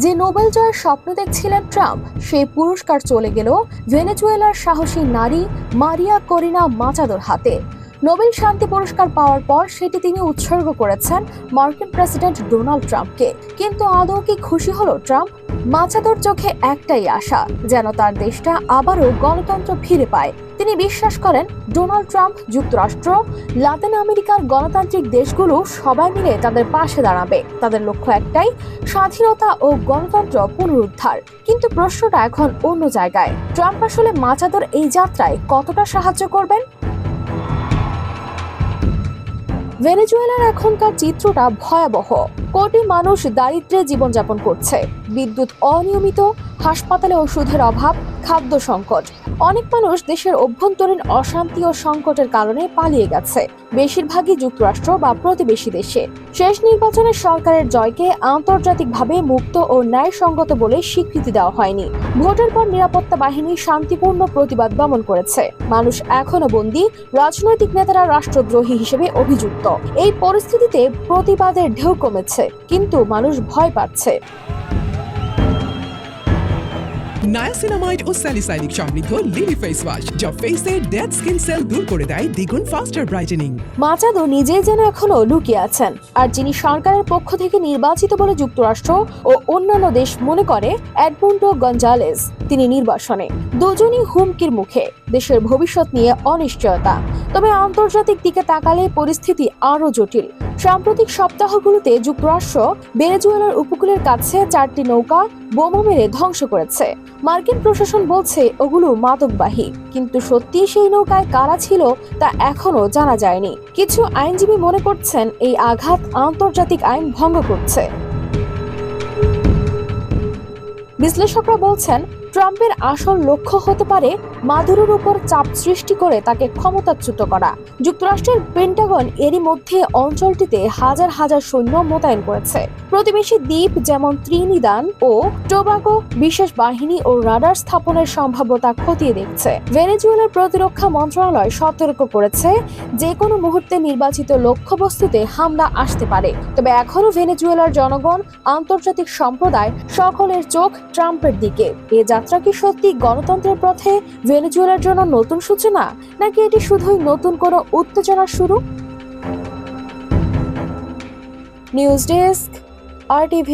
যে নোবেল জয়ের স্বপ্ন দেখছিলেন ট্রাম্প, সেই পুরস্কার চলে গেল ভেনেজুয়েলার সাহসী নারী মারিয়া করিনা মাচাদোর হাতে। নোবেল শান্তি পুরস্কার পাওয়ার পর সেটি তিনি উৎসর্গ করেছেন মার্কিন প্রেসিডেন্ট ডোনাল্ড ট্রাম্পকে। কিন্তু আদৌ কি খুশি হলো ট্রাম্প? মাচাদোর চোখে একটাই আশা, যেন তার দেশটা আবারও গণতন্ত্র ফিরে পায়। তিনি বিশ্বাস করেন ডোনাল্ড ট্রাম্প, যুক্তরাষ্ট্র, লাতিন আমেরিকার গণতান্ত্রিক দেশগুলো সবাই মিলে তাদের পাশে দাঁড়াবে। তাদের লক্ষ্য একটাই, স্বাধীনতা ও গণতন্ত্র পুনরুদ্ধার। কিন্তু প্রশ্নটা এখন অন্য জায়গায়। ট্রাম্প আসলে মাচাদোর এই যাত্রায় কতটা সাহায্য করবেন? ভেনেজুয়েলার এখনকার চিত্রটা ভয়াবহ। কোটি মানুষ দারিদ্র্যে জীবনযাপন করছে, বিদ্যুৎ অনিয়মিত, হাসপাতালে ওষুধের অভাব, খাদ্য সংকট। অনেক মানুষ দেশের অভ্যন্তরীণ অশান্তি ও সংকটের কারণে পালিয়ে গেছে, বেশিরভাগই যুক্তরাষ্ট্র বা প্রতিবেশী দেশে। শেষ নির্বাচনে সরকারের জয়কে আন্তর্জাতিকভাবে মুক্ত ও ন্যায়সঙ্গত বলে স্বীকৃতি দেওয়া হয়নি। ভোটের পর নিরাপত্তা বাহিনী শান্তিপূর্ণ প্রতিবাদ দমন করেছে। মানুষ এখনো বন্দী, রাজনৈতিক নেতারা রাষ্ট্রদ্রোহী হিসেবে অভিযুক্ত। এই পরিস্থিতিতে প্রতিবাদের ঢেউ কমেছে, কিন্তু মানুষ ভয় পাচ্ছে। নায়াসিনামাইড ও স্যালিসাইলিক সমৃদ্ধ লিলি ফেস ওয়াশ, যা ফেসের ডেড স্কিন সেল দূর করে দেয় দ্বিগুণ ফাস্টার ব্রাইটেনিং। মাচাদো নিজেই যেন এখনো লুকিয়ে আছেন, আর যিনি সরকারের পক্ষ থেকে নির্বাচিত বলে যুক্তরাষ্ট্র ও অন্যান্য দেশ মনে করে, এডমুন্ডো গঞ্জালেস, তিনি নির্বাসনে। দুজনই হুমকির মুখে, দেশের ভবিষ্যৎ নিয়ে অনিশ্চয়তা। তবে আন্তর্জাতিক দিকে তাকালে পরিস্থিতি আরো জটিল। সাম্প্রতিক সপ্তাহগুলোতে যুক্তরাষ্ট্র ভেনেজুয়েলার উপকূলের কাছে 4টি নৌকা বোমা মেরে ধ্বংস করেছে। মার্কিন প্রশাসন বলছে ওগুলো মাদকবাহী, কিন্তু সত্যি সেই নৌকায় কারা ছিল তা এখনো জানা যায়নি। কিছু আইনজীবী মনে করছেন এই আঘাত আন্তর্জাতিক আইন ভঙ্গ করছে। বিশ্লেষকরা বলছেন ট্রাম্পের আসল লক্ষ্য হতে পারে মাদুরোর উপর চাপ সৃষ্টি করে তাকে ক্ষমতাচ্যুত করা। যুক্তরাষ্ট্রের পেন্টাগন এরই মধ্যে অঞ্চলটিতে হাজার হাজার সৈন্য মোতায়েন করেছে। প্রতিবেশী দ্বীপ যেমন ত্রিনিদাদ ও টোবাগো বিশেষ বাহিনী ও রাডার স্থাপনের সম্ভাব্যতা খতিয়ে দেখছে। ভেনেজুয়েলার প্রতিরক্ষা মন্ত্রণালয় সতর্ক করেছে, যে কোনো মুহূর্তে নির্বাচিত লক্ষ্যবস্তুতে হামলা আসতে পারে। তবে এখনো ভেনেজুয়েলার জনগণ, আন্তর্জাতিক সম্প্রদায় সকলের চোখ ট্রাম্পের দিকে। এ যাত্রা কি সত্যি গণতন্ত্রের পথে ভেনেজুয়েলার জন্য নতুন সূচনা, নাকি এটি শুধুই নতুন কোনো উত্তেজনার শুরু? News desk, RTV।